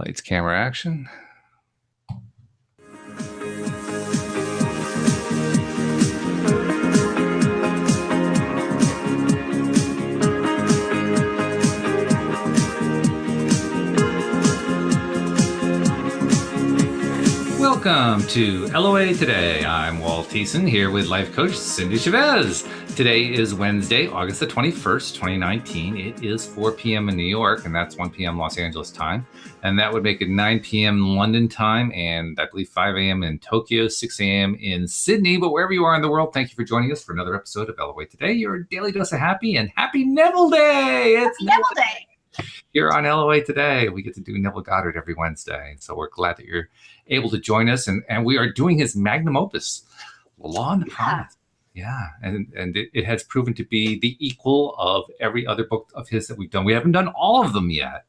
Lights, camera, action. Welcome to LOA Today. I'm Walt Thiessen here with life coach Cindie Chavez. Today is Wednesday, August the 21st, 2019. It is 4 p.m. in New York, and that's 1 p.m. Los Angeles time. And that would make it 9 p.m. London time, and I believe 5 a.m. in Tokyo, 6 a.m. in Sydney. But wherever you are in the world, thank you for joining us for another episode of LOA Today, your daily dose of happy, and happy Neville Day. It's Neville Day. Here on LOA Today, we get to do Neville Goddard every Wednesday. So we're glad that you're able to join us. And we are doing his magnum opus, Law and the Promise. Yeah. And it has proven to be the equal of every other book of his that we've done. We haven't done all of them yet,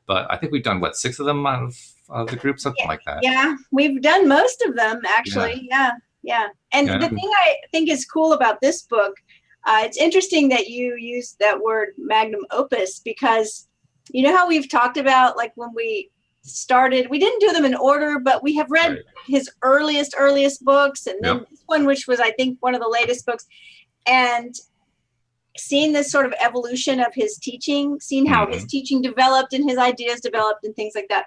but I think we've done, 6 of them out of the group, something like that. Yeah, we've done most of them, actually. Yeah. And the thing I think is cool about this book, it's interesting that you use that word magnum opus, because you know how we've talked about, like, when we started, we didn't do them in order, but we have read his earliest books, and then this one, which was, I think, one of the latest books, and seeing this sort of evolution of his teaching, seeing how his teaching developed and his ideas developed and things like that.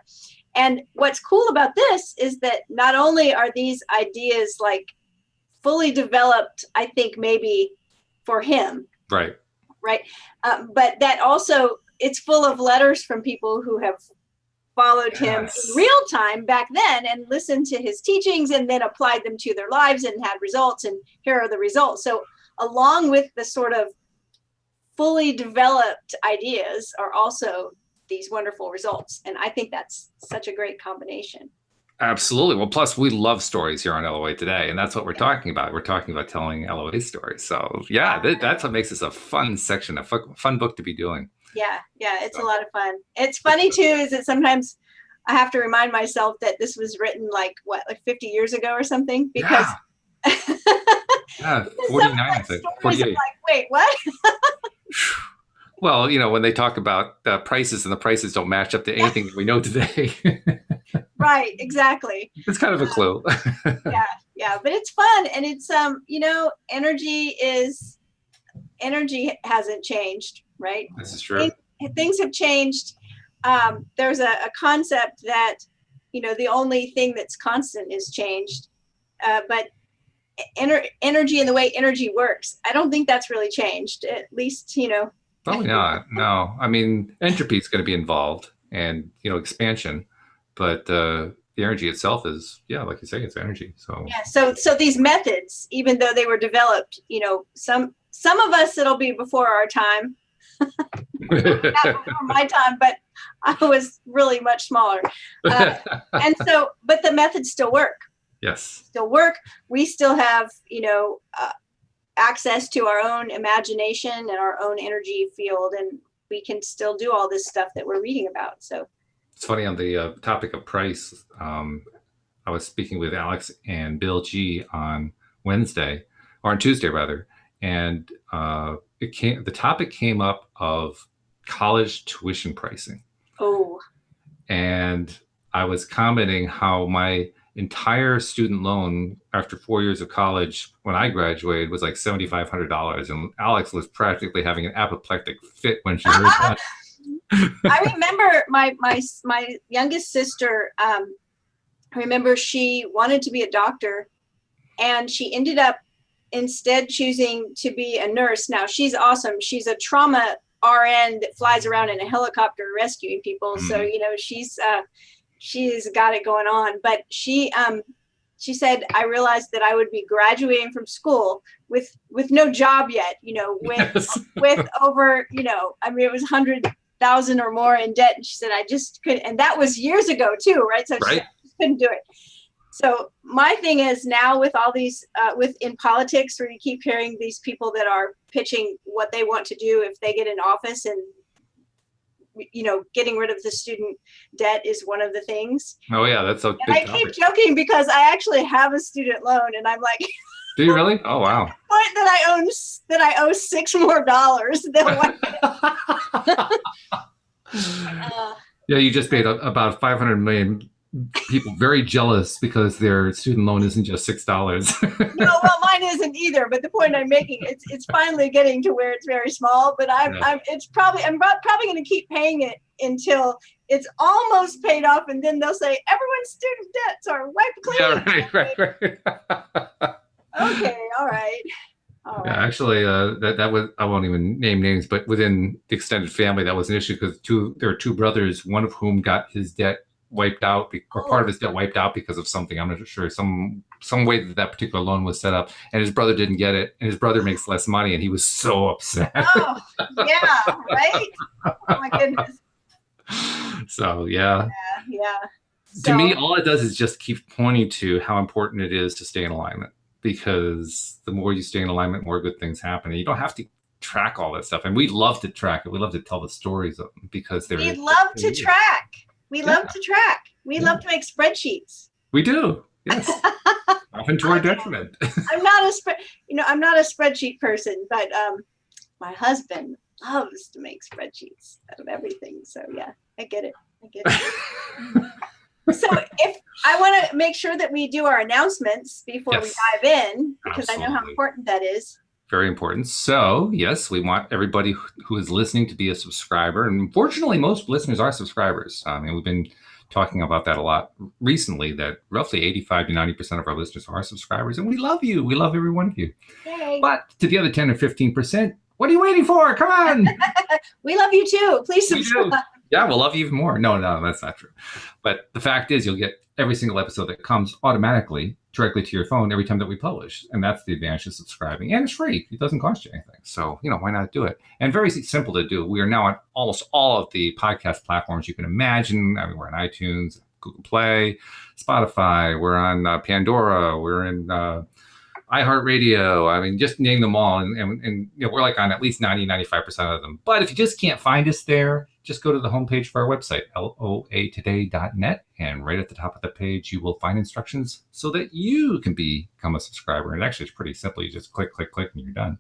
And what's cool about this is that not only are these ideas like fully developed, I think maybe for him, right, but that also it's full of letters from people who have followed him in real time back then and listened to his teachings and then applied them to their lives and had results, and here are the results. So along with the sort of fully developed ideas are also these wonderful results. And I think that's such a great combination. Absolutely. Well, plus we love stories here on LOA Today, and that's what we're talking about. We're talking about telling LOA stories. So that's what makes this a fun section, a fun book to be doing. Yeah, it's a lot of fun. It's funny too, is that sometimes I have to remind myself that this was written like 50 years ago or something, because 49, I think. 48. I'm like, wait, what? Well, when they talk about prices, and the prices don't match up to anything that we know today. Right, exactly. It's kind of a clue. Yeah, but it's fun, and it's energy hasn't changed, right? This is true. Things have changed. There's a concept that the only thing that's constant is changed, but energy and the way energy works, I don't think that's really changed. At least Probably not. No, I mean, entropy is going to be involved, and expansion, but the energy itself is, like you say, it's energy. So so these methods, even though they were developed, some of us, it'll be before our time. Not before my time, but I was really much smaller, and so, but the methods still work. Still work. We still have access to our own imagination and our own energy field, and we can still do all this stuff that we're reading about. So it's funny, on the topic of price, I was speaking with Alex and Bill G on Wednesday, or on Tuesday rather, and the topic came up of college tuition pricing. And I was commenting how my entire student loan after 4 years of college when I graduated was like $7,500, and Alex was practically having an apoplectic fit when she heard that. I remember my youngest sister, I remember she wanted to be a doctor, and she ended up instead choosing to be a nurse. Now, she's awesome. She's a trauma RN that flies around in a helicopter rescuing people. So, she's got it going on. But she said, I realized that I would be graduating from school with no job yet, with over, I mean, it was 100,000 or more in debt. And she said, I just couldn't. And that was years ago too, right? So she said, I just couldn't do it. So my thing is now with all these, in politics, where you keep hearing these people that are pitching what they want to do if they get in office, and getting rid of the student debt is one of the things. Oh yeah, that's a big topic. I keep joking because I actually have a student loan, and I'm like, do you really? Oh wow. Point that I owe $6 more than what. Yeah, you just made about 500 million people very jealous because their student loan isn't just $6. No, well, mine isn't either. But the point I'm making, it's finally getting to where it's very small. But I'm probably going to keep paying it until it's almost paid off, and then they'll say everyone's student debts are wiped clean. Yeah, right. Okay, all right. Yeah, actually, that was, I won't even name names, but within the extended family, that was an issue because there are two brothers, one of whom got his debt wiped out, or part of his debt wiped out because of something. I'm not sure, some way that particular loan was set up, and his brother didn't get it, and his brother makes less money, and he was so upset. Oh, yeah, right? Oh, my goodness. So, yeah. So, to me, all it does is just keep pointing to how important it is to stay in alignment, because the more you stay in alignment, more good things happen. And you don't have to track all that stuff. And we love to track it. We love to tell the stories of them because we love to track. We love to track. We love to make spreadsheets. We do. Yes. Often to our detriment. I'm not a spreadsheet person, but my husband loves to make spreadsheets out of everything. So yeah, I get it. So if I want to make sure that we do our announcements before we dive in, because I know how important that is. Very important. So yes, we want everybody who is listening to be a subscriber. And unfortunately, most listeners are subscribers. I mean, we've been talking about that a lot recently, that roughly 85 to 90% of our listeners are subscribers. And we love you. We love every one of you. Yay. But to the other 10 or 15%, what are you waiting for? Come on. We love you too. Please subscribe. Yeah, we'll love you even more. No, that's not true. But the fact is, you'll get every single episode that comes automatically directly to your phone every time that we publish. And that's the advantage of subscribing. And it's free. It doesn't cost you anything. So, why not do it? And very simple to do. We are now on almost all of the podcast platforms you can imagine. I mean, we're on iTunes, Google Play, Spotify. We're on Pandora. We're in iHeartRadio. I mean, just name them all. And we're like on at least 90-95% of them. But if you just can't find us there, just go to the homepage of our website, loatoday.net, and right at the top of the page, you will find instructions so that you can become a subscriber. And actually, it's pretty simple. You just click, and you're done.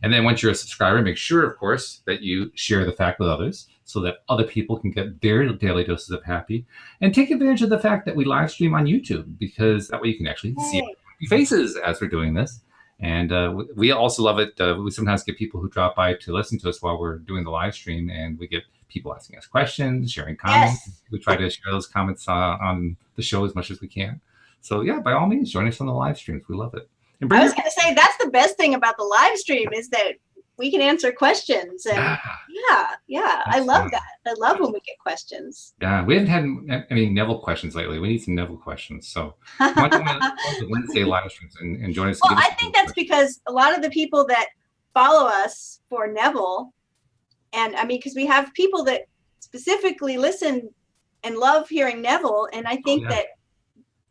And then once you're a subscriber, make sure, of course, that you share the fact with others so that other people can get their daily doses of happy. And take advantage of the fact that we live stream on YouTube, because that way you can actually see our faces as we're doing this. And we also love it. We sometimes get people who drop by to listen to us while we're doing the live stream, and we get people asking us questions, sharing comments. Yes. We try to share those comments on the show as much as we can. So yeah, by all means, join us on the live streams. We love it. I was going to say, that's the best thing about the live stream is that we can answer questions. And I love that. I love when we get questions. Yeah, we haven't had any Neville questions lately. We need some Neville questions. So why don't we the Wednesday live streams and join us? Well, I think that's because a lot of the people that follow us for Neville, and I mean, because we have people that specifically listen and love hearing Neville. And I think that,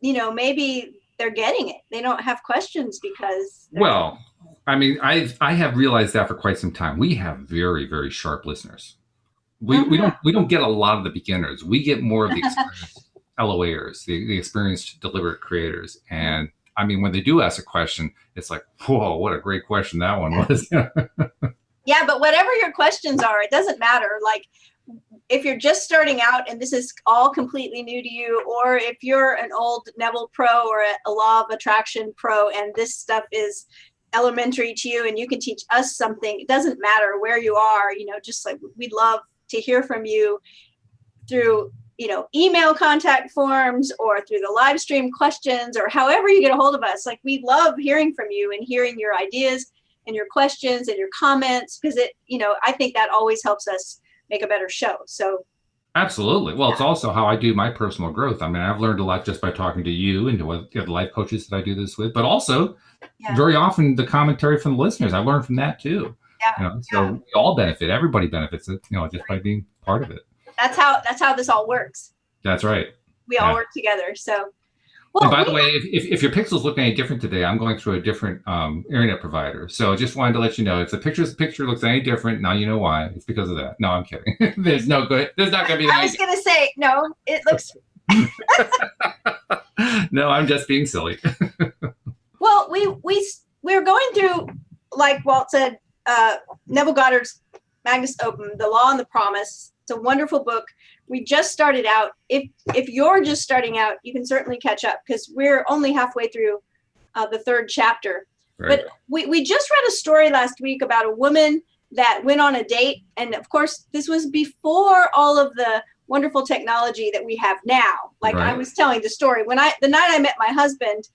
maybe they're getting it. They don't have questions because. Well, I mean, I have realized that for quite some time. We have very, very sharp listeners. We don't get a lot of the beginners. We get more of the experienced LOAers, the experienced deliberate creators. And I mean, when they do ask a question, it's like, whoa, what a great question that one was. Yeah, but whatever your questions are, it doesn't matter. Like, if you're just starting out and this is all completely new to you, or if you're an old Neville pro or a law of attraction pro and this stuff is elementary to you and you can teach us something, it doesn't matter where you are, just like we'd love to hear from you through, email contact forms or through the live stream questions or however you get a hold of us. Like, we love hearing from you and hearing your ideas and your questions and your comments, because I think that always helps us make a better show. So absolutely. Well, it's also how I do my personal growth. I mean, I've learned a lot just by talking to you and to the life coaches that I do this with, but also very often the commentary from the listeners. I learned from that too. So we all benefit. Everybody benefits it, just by being part of it. That's how this all works. That's right. We all work together. So. Well, and by the way, if your pixels look any different today, I'm going through a different internet provider. So just wanted to let you know, if the picture looks any different, now you know why. It's because of that. No, I'm kidding. There's not going to be. I was going to say, no, it looks. No, I'm just being silly. Well, we're going through, like Walt said, Neville Goddard's Magnus Opum, The Law and the Promise. It's a wonderful book we just started out. If you're just starting out, you can certainly catch up because we're only halfway through the third chapter. Right. But we just read a story last week about a woman that went on a date. And of course, this was before all of the wonderful technology that we have now. Like I was telling the story, the night I met my husband,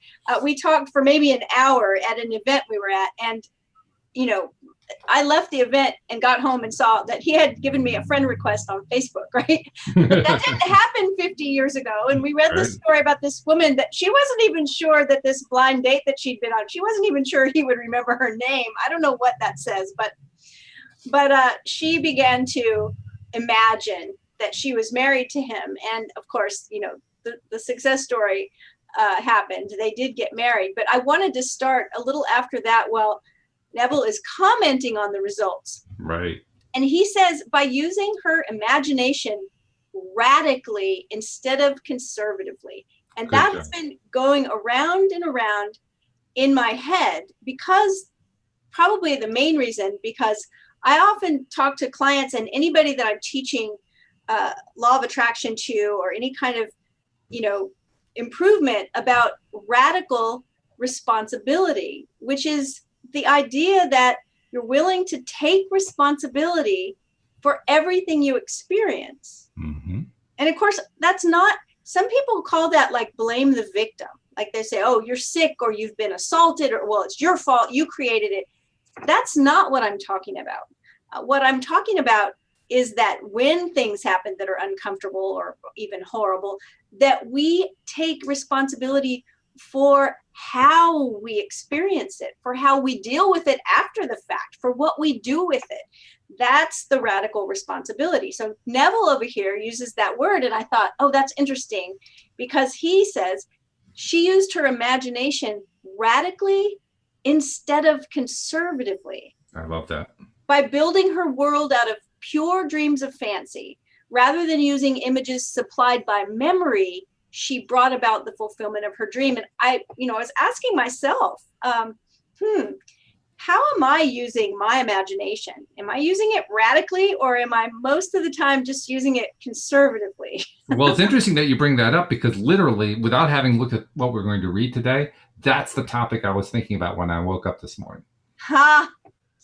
we talked for maybe an hour at an event we were at. And, you know, I left the event and got home and saw that he had given me a friend request on Facebook, right? But that didn't happen 50 years ago. And we read this story about this woman that she wasn't even sure that this blind date that she'd been on, she wasn't even sure he would remember her name. I don't know what that says, but she began to imagine that she was married to him. And of course, you know, the success story happened. They did get married. But I wanted to start a little after that. Well, Neville is commenting on the results. Right. And he says, by using her imagination radically instead of conservatively. And that has been going around and around in my head because probably the main reason, because I often talk to clients and anybody that I'm teaching law of attraction to or any kind of, you know, improvement about radical responsibility, which is the idea that you're willing to take responsibility for everything you experience. Mm-hmm. And of course, that's not, some people call that like blame the victim. Like they say, oh, you're sick or you've been assaulted or, well, it's your fault. You created it. That's not what I'm talking about. What I'm talking about is that when things happen that are uncomfortable or even horrible, that we take responsibility for how we experience it, for how we deal with it after the fact, for what we do with it. That's the radical responsibility. So Neville over here uses that word, and I thought, oh, that's interesting, because he says she used her imagination radically instead of conservatively. I love that. By building her world out of pure dreams of fancy, rather than using images supplied by memory, she brought about the fulfillment of her dream. And I was asking myself, how am I using my imagination? Am I using it radically, or am I most of the time just using it conservatively? Well, it's interesting that you bring that up, because literally, without having looked at what we're going to read today, that's the topic I was thinking about when I woke up this morning.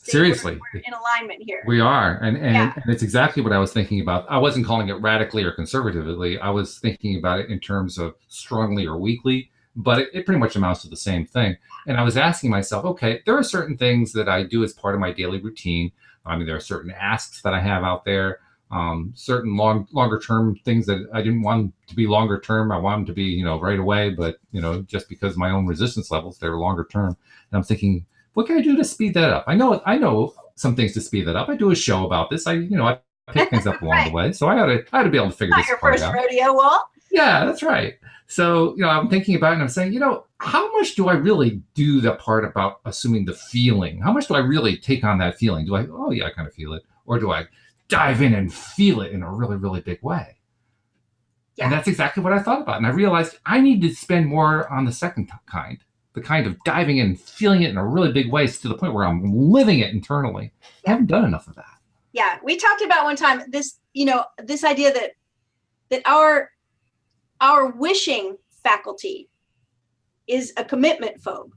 Seriously, we're in alignment here. We are, and it's exactly what I was thinking about. I wasn't calling it radically or conservatively. I was thinking about it in terms of strongly or weakly, but it pretty much amounts to the same thing. And I was asking myself, okay, there are certain things that I do as part of my daily routine. I mean, there are certain asks that I have out there, certain longer term things that I didn't want to be longer term. I want them to be, right away, but just because my own resistance levels, they were longer term. And I'm thinking, what can I do to speed that up? I know some things to speed that up. I do a show about this. I pick things up along the way. So I ought to be able to figure this part out. Not your first rodeo, Walt. Yeah, that's right. So, I'm thinking about it and I'm saying, how much do I really do the part about assuming the feeling? How much do I really take on that feeling? Do I, oh yeah, I kind of feel it. Or do I dive in and feel it in a really, really big way? Yeah. And that's exactly what I thought about. And I realized I need to spend more on the second kind. The kind of diving in and feeling it in a really big way to the point where I'm living it internally. I haven't done enough of that. Yeah, we talked about one time this idea that our wishing faculty is a commitment phobe.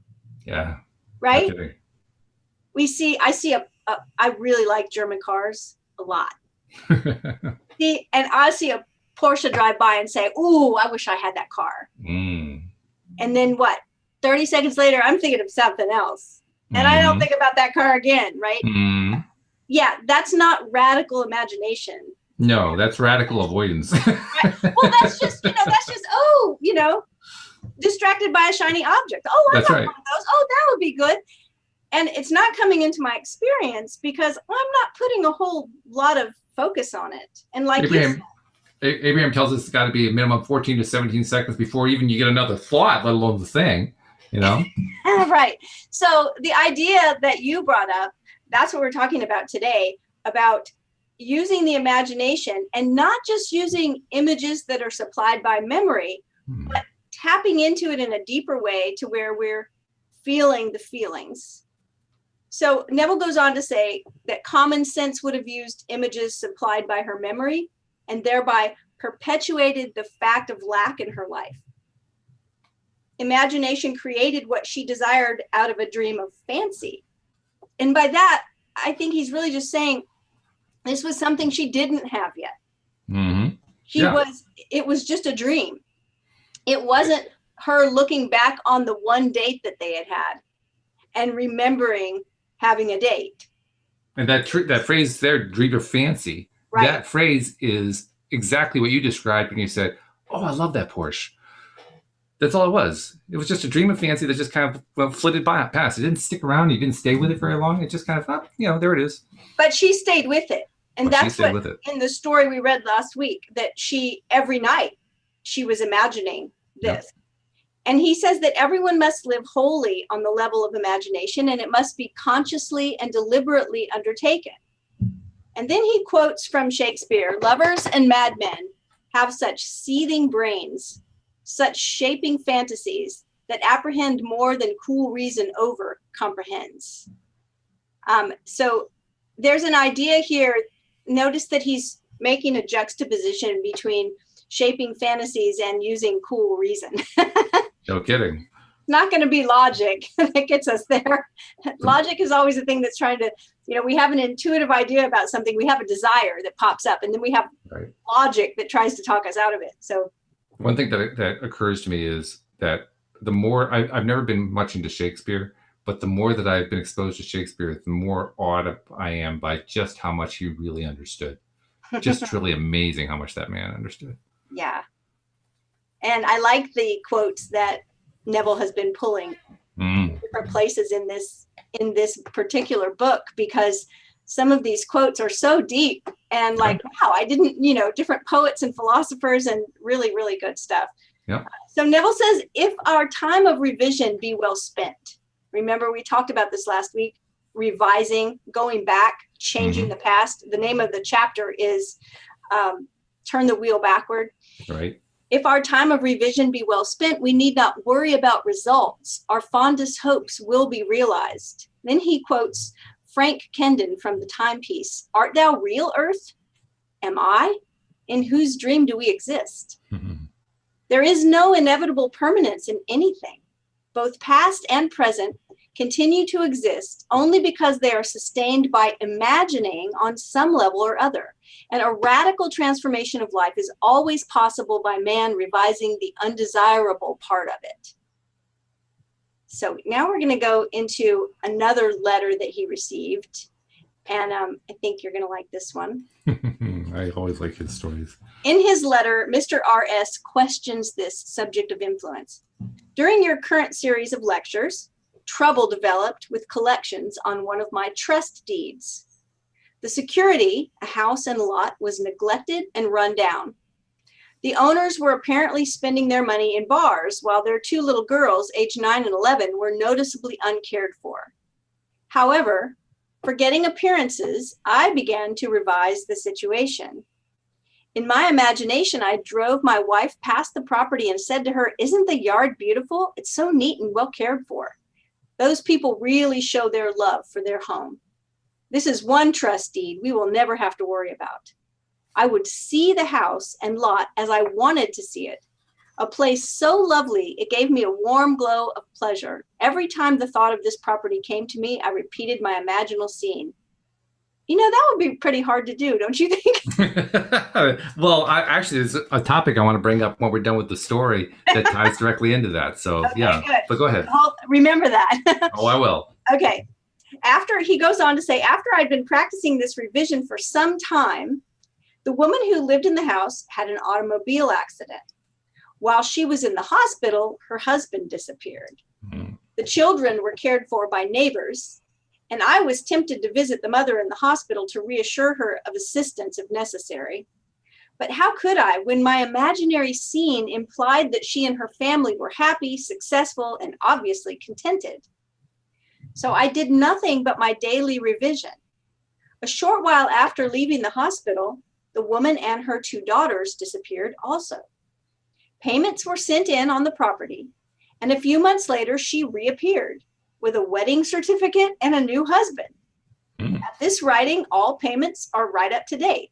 Yeah. Right? I really like German cars a lot. And I see a Porsche drive by and say, ooh, I wish I had that car. And then what? 30 seconds later, I'm thinking of something else. And I don't think about that car again, right? Yeah, that's not radical imagination. No, that's radical avoidance. Right? Well, that's just, distracted by a shiny object. Oh, I got one of those. Oh, that would be good. And it's not coming into my experience because I'm not putting a whole lot of focus on it. And like Abraham tells us it's got to be a minimum 14 to 17 seconds before even you get another thought, let alone the thing. Right. So the idea that you brought up, that's what we're talking about today, about using the imagination and not just using images that are supplied by memory, but tapping into it in a deeper way to where we're feeling the feelings. So Neville goes on to say that common sense would have used images supplied by her memory and thereby perpetuated the fact of lack in her life. Imagination created what she desired out of a dream of fancy. And by that, I think he's really just saying this was something she didn't have yet. Mm-hmm. It was just a dream. It wasn't her looking back on the one date that they had had and remembering having a date. And that phrase there, dream of fancy, right. That phrase is exactly what you described when you said, oh, I love that Porsche. That's all it was. It was just a dream of fancy that just kind of flitted past. It didn't stick around. You didn't stay with it very long. It just kind of, there it is. But she stayed with it. And that's what in the story we read last week, that every night she was imagining this. Yep. And he says that everyone must live wholly on the level of imagination, and it must be consciously and deliberately undertaken. And then he quotes from Shakespeare, lovers and madmen have such seething brains, such shaping fantasies that apprehend more than cool reason over comprehends. So there's an idea here. Notice that he's making a juxtaposition between shaping fantasies and using cool reason. No kidding. Not going to be logic that gets us there. Logic is always the thing that's trying to, we have an intuitive idea about something. We have a desire that pops up, and then we have logic that tries to talk us out of it. So one thing that occurs to me is that the more I've never been much into Shakespeare, but the more that I've been exposed to Shakespeare, the more awed I am by just how much he really understood. Just really amazing how much that man understood. Yeah. And I like the quotes that Neville has been pulling in different places in this particular book, because some of these quotes are so deep and wow, I didn't, different poets and philosophers, and really, really good stuff. Yeah. So Neville says, if our time of revision be well spent. Remember, we talked about this last week, revising, going back, changing the past. The name of the chapter is Turn the Wheel Backward. Right. If our time of revision be well spent, we need not worry about results. Our fondest hopes will be realized. Then he quotes Frank Kendon from the timepiece. Art thou real, Earth? Am I? In whose dream do we exist? Mm-hmm. There is no inevitable permanence in anything. Both past and present continue to exist only because they are sustained by imagining on some level or other. And a radical transformation of life is always possible by man revising the undesirable part of it. So now we're going to go into another letter that he received. And I think you're going to like this one. I always like his stories. In his letter, Mr. R.S. questions this subject of influence. During your current series of lectures, trouble developed with collections on one of my trust deeds. The security, a house and lot, was neglected and run down. The owners were apparently spending their money in bars, while their two little girls, aged 9 and 11, were noticeably uncared for. However, forgetting appearances, I began to revise the situation. In my imagination, I drove my wife past the property and said to her, "Isn't the yard beautiful? It's so neat and well cared for. Those people really show their love for their home. This is one trust deed we will never have to worry about." I would see the house and lot as I wanted to see it. A place so lovely, it gave me a warm glow of pleasure. Every time the thought of this property came to me, I repeated my imaginal scene. That would be pretty hard to do, don't you think? Well, actually, there's a topic I want to bring up when we're done with the story that ties directly into that. So, okay, yeah, good. But go ahead. I'll remember that. Oh, I will. Okay. He goes on to say, after I'd been practicing this revision for some time, the woman who lived in the house had an automobile accident. While she was in the hospital, her husband disappeared. Mm-hmm. The children were cared for by neighbors, and I was tempted to visit the mother in the hospital to reassure her of assistance if necessary. But how could I, when my imaginary scene implied that she and her family were happy, successful, and obviously contented? So I did nothing but my daily revision. A short while after leaving the hospital, the woman and her two daughters disappeared also. Payments were sent in on the property, and a few months later, she reappeared with a wedding certificate and a new husband. At this writing, all payments are right up to date.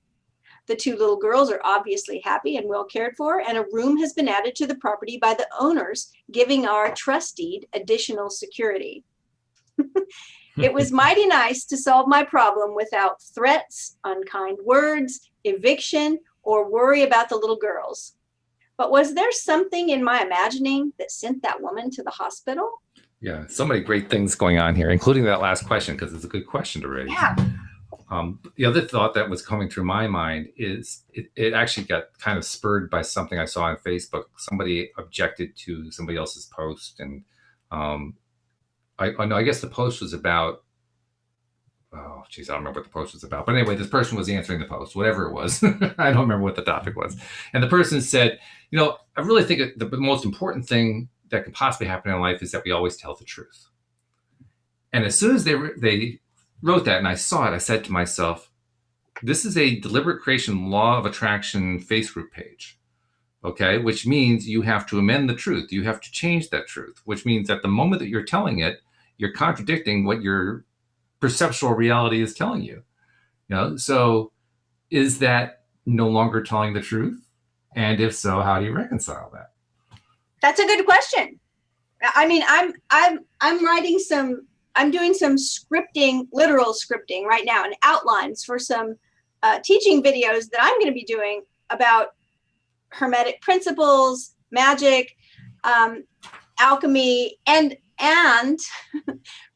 The two little girls are obviously happy and well cared for, and a room has been added to the property by the owners, giving our trust deed additional security. It was mighty nice to solve my problem without threats, unkind words, eviction, or worry about the little girls. But was there something in my imagining that sent that woman to the hospital? Yeah, so many great things going on here, including that last question, because it's a good question to raise. Yeah. The other thought that was coming through my mind is it actually got kind of spurred by something I saw on Facebook. Somebody objected to somebody else's post, and I guess the post was about, oh, geez, I don't remember what the post was about. But anyway, this person was answering the post, whatever it was. I don't remember what the topic was. And the person said, I really think the most important thing that can possibly happen in life is that we always tell the truth. And as soon as they wrote that and I saw it, I said to myself, this is a deliberate creation law of attraction Facebook page. Okay, which means you have to amend the truth. You have to change that truth, which means at the moment that you're telling it, you're contradicting what your perceptual reality is telling you. So is that no longer telling the truth? And if so, how do you reconcile that? That's a good question. I mean, I'm doing some scripting, literal scripting right now, and outlines for some teaching videos that I'm going to be doing about Hermetic principles, magic, alchemy, and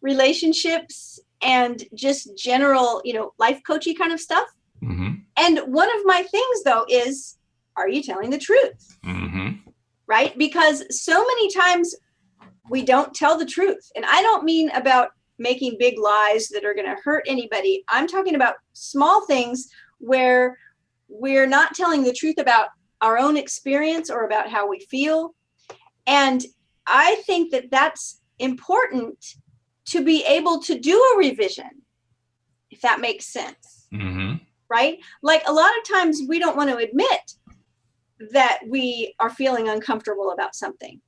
relationships, and just general, life coachy kind of stuff. Mm-hmm. And one of my things, though, is, are you telling the truth? Mm-hmm. Right? Because so many times we don't tell the truth. And I don't mean about making big lies that are going to hurt anybody. I'm talking about small things where we're not telling the truth about our own experience or about how we feel. And I think that that's important to be able to do a revision, if that makes sense. Mm-hmm. Right? Like a lot of times we don't want to admit that we are feeling uncomfortable about something,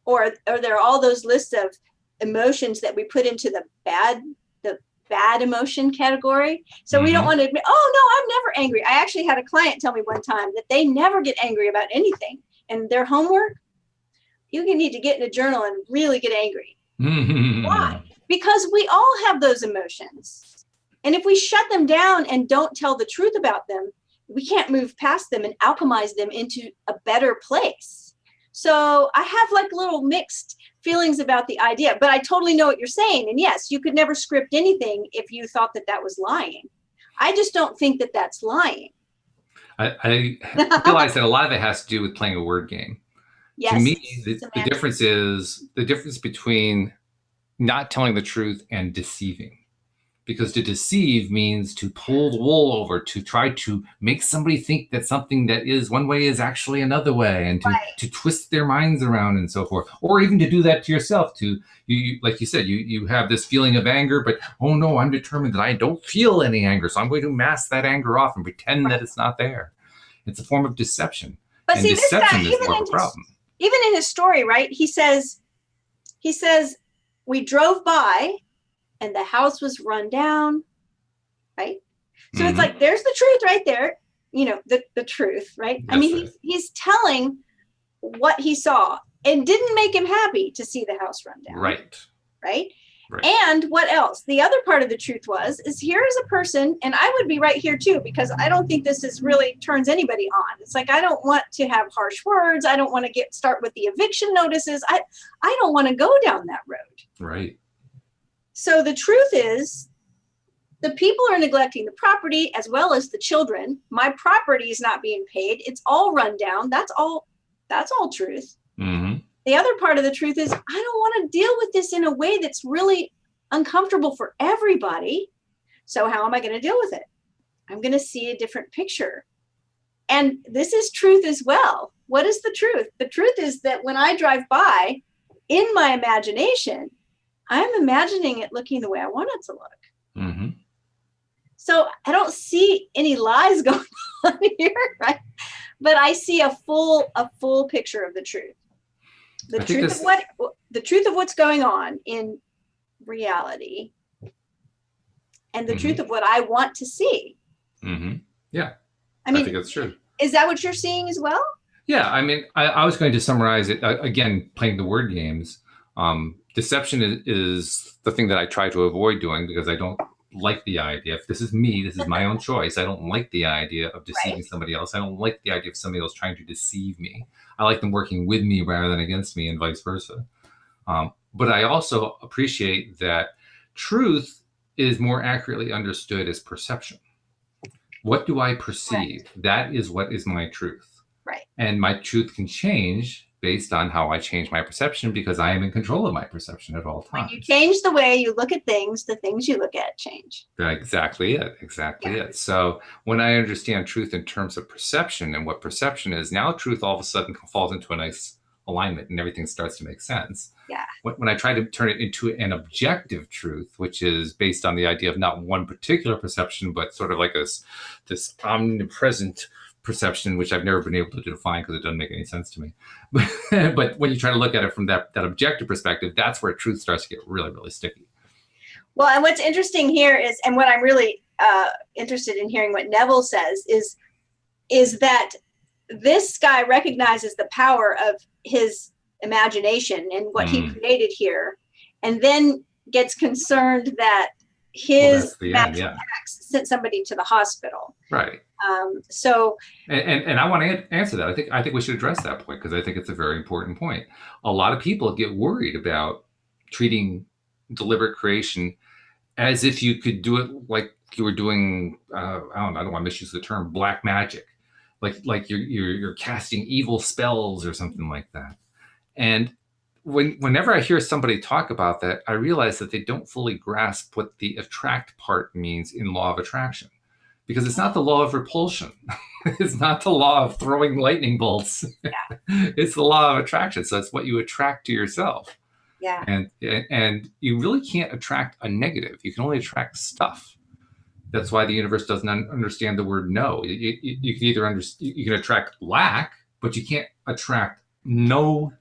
or there are all those lists of emotions that we put into the bad emotion category. So we don't want to admit, oh no, I'm never angry. I actually had a client tell me one time that they never get angry about anything, and their homework, you need to get in a journal and really get angry. Mm-hmm. Why? Because we all have those emotions. And if we shut them down and don't tell the truth about them, we can't move past them and alchemize them into a better place. So I have like little mixed feelings about the idea, but I totally know what you're saying. And yes, you could never script anything if you thought that that was lying. I just don't think that that's lying. I realize that a lot of it has to do with playing a word game. Yes, to me, the difference is the difference between not telling the truth and deceiving. Because to deceive means to pull the wool over, to try to make somebody think that something that is one way is actually another way, and to twist their minds around and so forth. Or even to do that to yourself. You like you said, you have this feeling of anger, but oh no, I'm determined that I don't feel any anger, so I'm going to mask that anger off and pretend that it's not there. It's a form of deception. But and see, deception this guy, is more of a problem. Even in his story, right? He says, we drove by and the house was run down, right? So it's like, there's the truth right there. The truth, right? That's I mean, he's telling what he saw, and didn't make him happy to see the house run down. Right. And what else? The other part of the truth is here is a person, and I would be right here too, because I don't think this is really turns anybody on. It's like, I don't want to have harsh words. I don't want to start with the eviction notices. I don't want to go down that road. Right. So the truth is, the people are neglecting the property as well as the children. My property is not being paid. It's all run down. That's all truth. Mm-hmm. The other part of the truth is, I don't want to deal with this in a way that's really uncomfortable for everybody. So how am I going to deal with it? I'm going to see a different picture. And this is truth as well. What is the truth? The truth is that when I drive by, in my imagination, I'm imagining it looking the way I want it to look. Mm-hmm. So I don't see any lies going on here, right? But I see a full picture of the truth. The truth of what's going on in reality, and the truth of what I want to see. Mm-hmm. Yeah. I mean, I think that's true. Is that what you're seeing as well? Yeah, I mean, I was going to summarize it again, playing the word games. Deception is the thing that I try to avoid doing because I don't like the idea. If this is me, this is my own choice. I don't like the idea of deceiving Right. somebody else. I don't like the idea of somebody else trying to deceive me. I like them working with me rather than against me, and vice versa. But I also appreciate that truth is more accurately understood as perception. What do I perceive? Right. That is what is my truth. Right. And my truth can change based on how I change my perception because I am in control of my perception at all times. When you change the way you look at things, the things you look at change. Exactly it. Exactly it. So when I understand truth in terms of perception and what perception is, now truth all of a sudden falls into a nice alignment and everything starts to make sense. Yeah. When I try to turn it into an objective truth, which is based on the idea of not one particular perception, but sort of like this omnipresent perception, which I've never been able to define because it doesn't make any sense to me. But when you try to look at it from that objective perspective, that's where truth starts to get really, really sticky. Well, and what's interesting here is, and what I'm really interested in hearing what Neville says is that this guy recognizes the power of his imagination and what he created here, and then gets concerned that his acts sent somebody to the hospital. Right. So and I want to answer that. I think we should address that point because I think it's a very important point. A lot of people get worried about treating deliberate creation as if you could do it like you were doing. I don't want to misuse the term black magic, like you're casting evil spells or something like that. And whenever I hear somebody talk about that, I realize that they don't fully grasp what the attract part means in law of attraction. Because it's not the law of repulsion. It's not the law of throwing lightning bolts. Yeah. It's the law of attraction. So it's what you attract to yourself. Yeah. And you really can't attract a negative. You can only attract stuff. That's why the universe doesn't understand the word no. You can either you can attract lack, but you can't attract no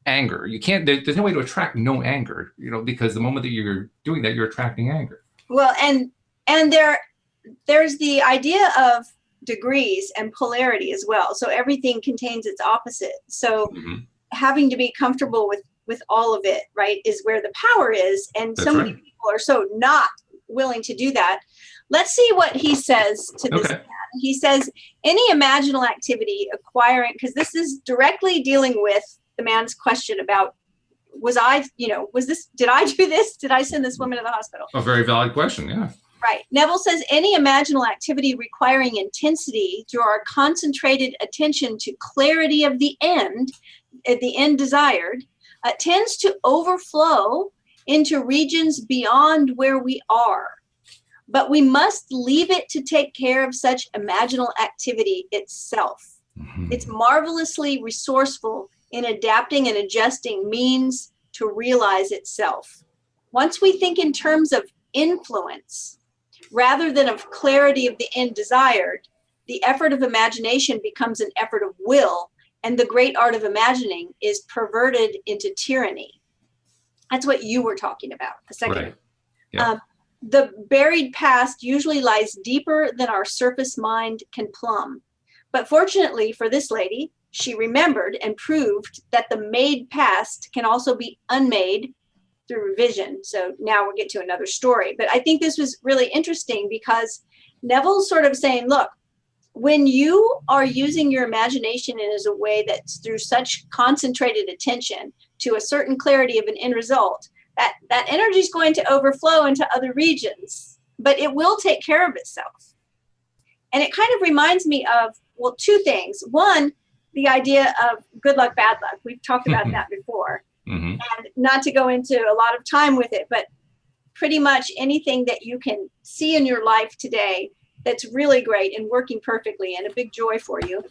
anger. You can't. There's no way to attract no anger. Because the moment that you're doing that, you're attracting anger. Well, and there's the idea of degrees and polarity as well. So everything contains its opposite. So having to be comfortable with all of it, right, is where the power is. And so many people are so not willing to do that. Let's see what he says to this man. He says, any imaginal activity acquiring, because this is directly dealing with the man's question about, did I do this? Did I send this woman to the hospital? A very valid question, yeah. Right. Neville says any imaginal activity requiring intensity through our concentrated attention to clarity of the end desired, tends to overflow into regions beyond where we are. But we must leave it to take care of such imaginal activity itself. It's marvelously resourceful in adapting and adjusting means to realize itself. Once we think in terms of influence, rather than of clarity of the end desired, the effort of imagination becomes an effort of will, and the great art of imagining is perverted into tyranny. That's what you were talking about a second ago. Right. Yeah. The buried past usually lies deeper than our surface mind can plumb. But fortunately for this lady, she remembered and proved that the made past can also be unmade through revision. So now we'll get to another story. But I think this was really interesting because Neville's sort of saying, look, when you are using your imagination in as a way that's through such concentrated attention to a certain clarity of an end result, that energy is going to overflow into other regions, but it will take care of itself. And it kind of reminds me of, well, two things. One, the idea of good luck, bad luck. We've talked about that before. And not to go into a lot of time with it, but pretty much anything that you can see in your life today that's really great and working perfectly and a big joy for you.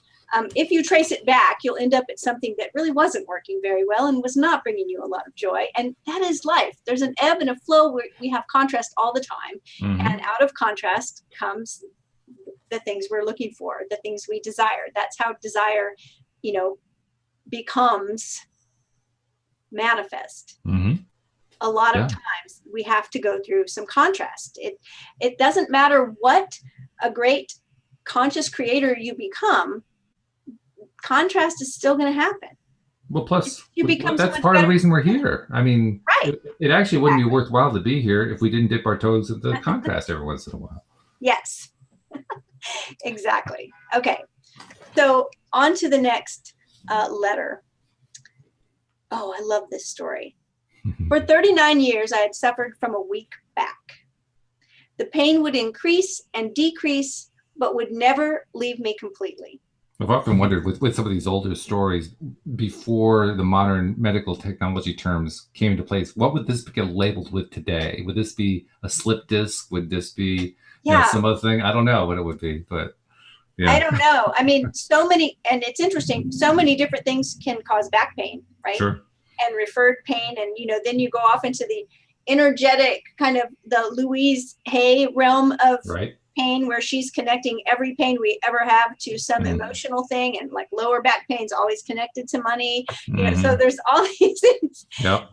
If you trace it back, you'll end up at something that really wasn't working very well and was not bringing you a lot of joy. And that is life. There's an ebb and a flow where we have contrast all the time. And out of contrast comes the things we're looking for, the things we desire. That's how desire, becomes manifest. A lot of times we have to go through some contrast. It doesn't matter what a great conscious creator you become, contrast is still going to happen. Well, plus, you become that's part of the reason we're here. I mean, right. It actually wouldn't be worthwhile to be here if we didn't dip our toes in the contrast every once in a while. Yes, exactly. Okay, so on to the next letter. Oh, I love this story. For 39 years, I had suffered from a weak back. The pain would increase and decrease, but would never leave me completely. I've often wondered with some of these older stories, before the modern medical technology terms came into place, what would this get labeled with today? Would this be a slip disc? Would this be some other thing? I don't know what it would be, but yeah. I don't know. I mean, so many, and it's interesting, so many different things can cause back pain, right? Sure. And referred pain. And, then you go off into the energetic kind of the Louise Hay realm of pain, where she's connecting every pain we ever have to some emotional thing, and like lower back pain's always connected to money. So there's all these things. Yep.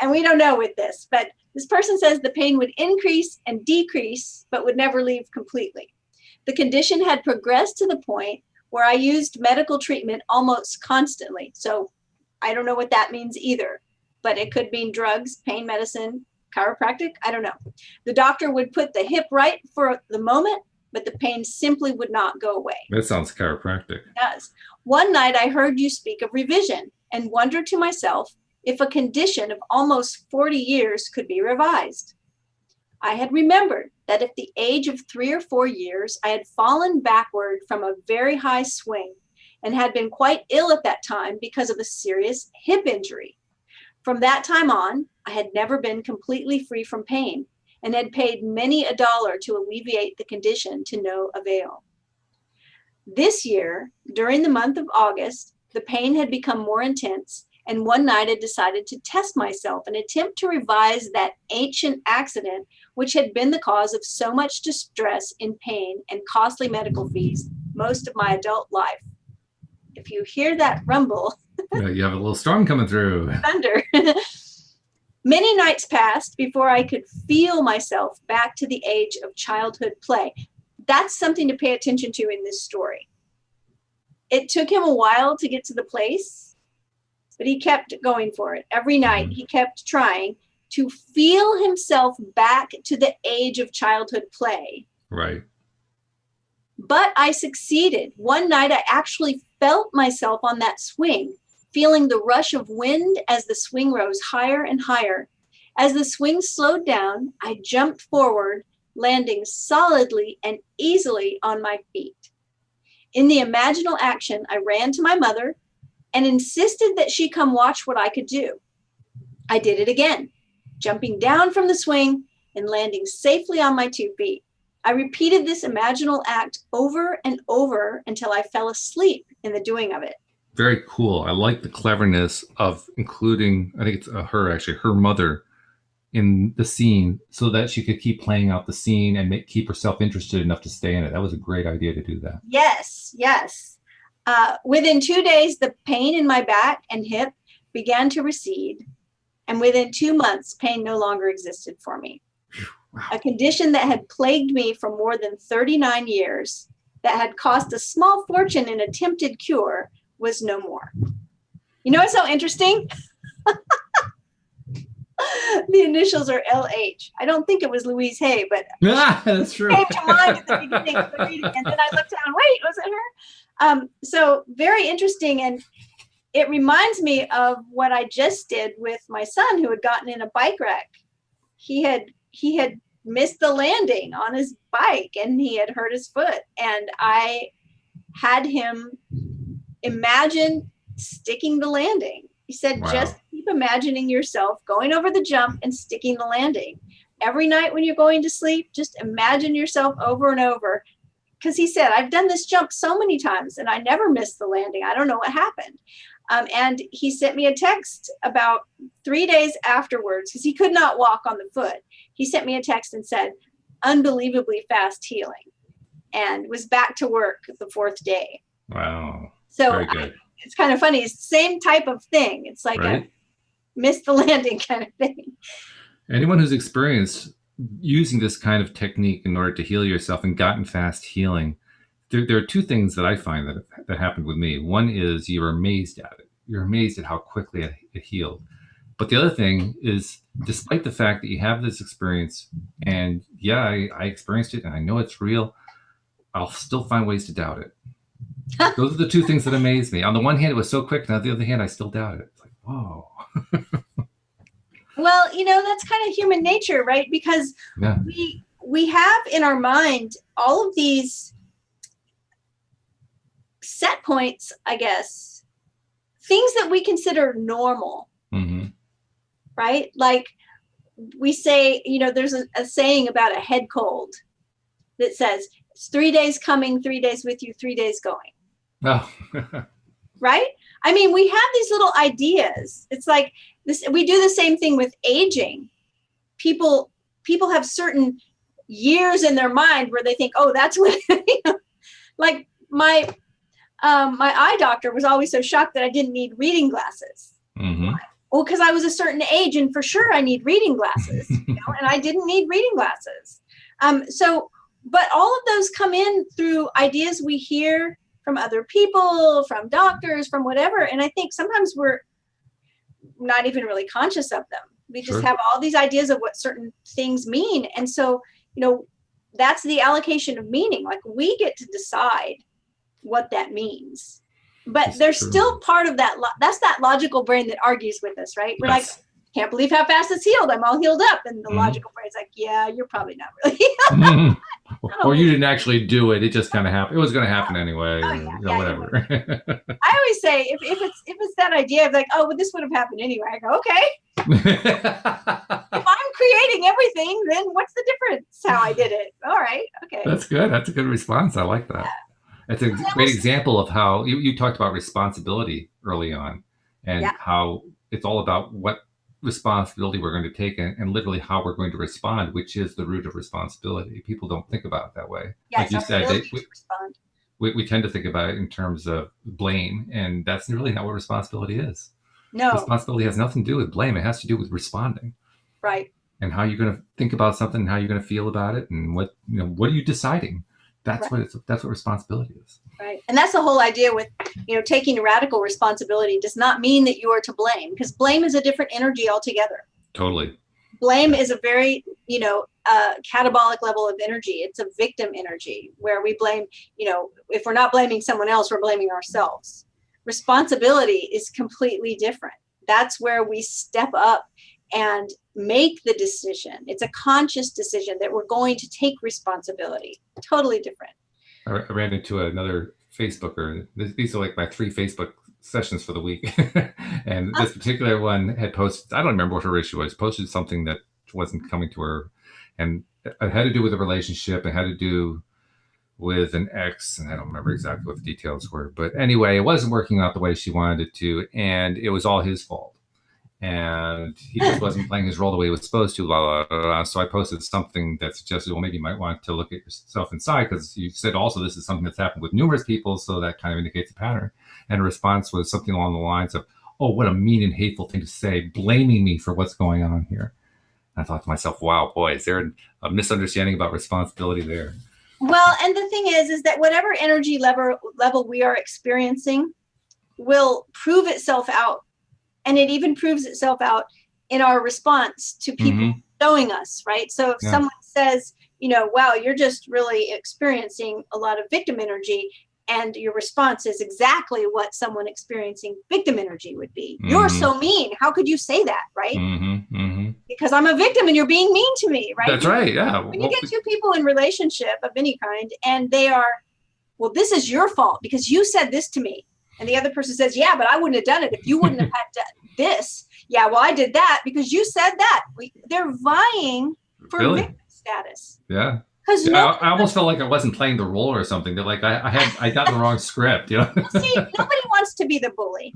And we don't know with this, but this person says the pain would increase and decrease, but would never leave completely. The condition had progressed to the point where I used medical treatment almost constantly. So I don't know what that means either, but it could mean drugs, pain medicine, chiropractic. I don't know. The doctor would put the hip right for the moment, but the pain simply would not go away. That sounds chiropractic. It does. One night I heard you speak of revision and wondered to myself if a condition of almost 40 years could be revised. I had remembered that at the age of 3 or 4 years, I had fallen backward from a very high swing and had been quite ill at that time because of a serious hip injury. From that time on, I had never been completely free from pain and had paid many a dollar to alleviate the condition to no avail. This year, during the month of August, the pain had become more intense, and one night I decided to test myself and attempt to revise that ancient accident which had been the cause of so much distress and pain and costly medical fees most of my adult life. If you hear that rumble, you have a little storm coming through. Thunder. Many nights passed before I could feel myself back to the age of childhood play. That's something to pay attention to in this story. It took him a while to get to the place, but he kept going for it. Every night he kept trying to feel himself back to the age of childhood play. Right. But I succeeded. One night I actually felt myself on that swing, feeling the rush of wind as the swing rose higher and higher. As the swing slowed down, I jumped forward, landing solidly and easily on my feet. In the imaginal action, I ran to my mother and insisted that she come watch what I could do. I did it again, jumping down from the swing and landing safely on my 2 feet. I repeated this imaginal act over and over until I fell asleep in the doing of it. Very cool. I like the cleverness of including, I think it's her mother in the scene so that she could keep playing out the scene and keep herself interested enough to stay in it. That was a great idea to do that. Yes. Within 2 days, the pain in my back and hip began to recede. And within 2 months, pain no longer existed for me. Wow. A condition that had plagued me for more than 39 years, that had cost a small fortune in attempted cure, was no more. You know what's so interesting? The initials are LH. I don't think it was Louise Hay, but that's true. Came to mind at the beginning of the reading, and then I looked down. Wait, was it her? So very interesting, and it reminds me of what I just did with my son, who had gotten in a bike wreck. He had missed the landing on his bike, and he had hurt his foot, and I had him imagine sticking the landing. He said, wow. Just keep imagining yourself going over the jump and sticking the landing. Every night when you're going to sleep, just imagine yourself over and over. Because he said, I've done this jump so many times and I never missed the landing. I don't know what happened. And he sent me a text about 3 days afterwards, because he could not walk on the foot. He sent me a text and said, unbelievably fast healing, and was back to work the 4th day. Wow. So very good. It's kind of funny. It's the same type of thing. It's like a miss the landing kind of thing. Anyone who's experienced using this kind of technique in order to heal yourself and gotten fast healing there are two things that I find that happened with me. One is you're amazed at it. You're amazed at how quickly it healed. But the other thing is, despite the fact that you have this experience, and yeah, I experienced it and I know it's real, I'll still find ways to doubt it. Those are the two things that amaze me. On the one hand, it was so quick, and on the other hand, I still doubt it. It's like, whoa. Well, that's kind of human nature, right? Because yeah. we have in our mind all of these set points, I guess, things that we consider normal, mm-hmm. right? Like we say, there's a saying about a head cold that says, it's 3 days coming, 3 days with you, 3 days going. Oh. Right? I mean, we have these little ideas. It's like this. We do the same thing with aging. People have certain years in their mind where they think, oh, that's when, like my eye doctor was always so shocked that I didn't need reading glasses. Mm-hmm. Well, because I was a certain age, and for sure I need reading glasses, and I didn't need reading glasses. But all of those come in through ideas we hear from other people, from doctors, from whatever. And I think sometimes we're not even really conscious of them. We just have all these ideas of what certain things mean. And so, that's the allocation of meaning. Like we get to decide what that means. But there's still part of that. That's that logical brain that argues with us, right? We're like, can't believe how fast it's healed. I'm all healed up. And the logical brain's like, yeah, you're probably not really. Or you didn't actually do it. It just kind of happened. It was going to happen anyway. Whatever. I always say, if it's that idea of like, oh, well, this would have happened anyway. I go, okay. If I'm creating everything, then what's the difference how I did it? All right. Okay. That's good. That's a good response. I like that. That's a great example of how you talked about responsibility early on, and how it's all about what responsibility we're going to take and literally how we're going to respond, which is the root of responsibility. People don't think about it that way. Yeah, like you said, we tend to think about it in terms of blame, and that's really not what responsibility is. No. Responsibility has nothing to do with blame. It has to do with responding. Right. And how you're going to think about something, and how you're going to feel about it, and what are you deciding? That's what responsibility is. Right. And that's the whole idea with, taking radical responsibility does not mean that you are to blame, because blame is a different energy altogether. Totally. Blame is a very, catabolic level of energy. It's a victim energy where we blame, if we're not blaming someone else, we're blaming ourselves. Responsibility is completely different. That's where we step up and make the decision. It's a conscious decision that we're going to take responsibility. Totally different. I ran into another Facebooker. These are like my 3 Facebook sessions for the week. And this particular one had posted, I don't remember what her issue was, posted something that wasn't coming to her. And it had to do with a relationship. It had to do with an ex. And I don't remember exactly what the details were. But anyway, it wasn't working out the way she wanted it to. And it was all his fault. And he just wasn't playing his role the way he was supposed to, blah, blah, blah. So I posted something that suggested, well, maybe you might want to look at yourself inside, because you said also this is something that's happened with numerous people, so that kind of indicates a pattern. And the response was something along the lines of, oh, what a mean and hateful thing to say, blaming me for what's going on here. And I thought to myself, wow, boy, is there a misunderstanding about responsibility there? Well, and the thing is that whatever energy level we are experiencing will prove itself out. And it even proves itself out in our response to people showing us, right? So if someone says, wow, you're just really experiencing a lot of victim energy, and your response is exactly what someone experiencing victim energy would be. You're so mean. How could you say that, right? Because I'm a victim and you're being mean to me, right? That's right, yeah. When you get two people in relationship of any kind, and they are, well, this is your fault because you said this to me. And the other person says, yeah, but I wouldn't have done it if you wouldn't have had this. Yeah, well, I did that because you said that. They're vying for victim status. Yeah. I almost felt like I wasn't playing the role or something. They're like, I got the wrong script. See, nobody wants to be the bully.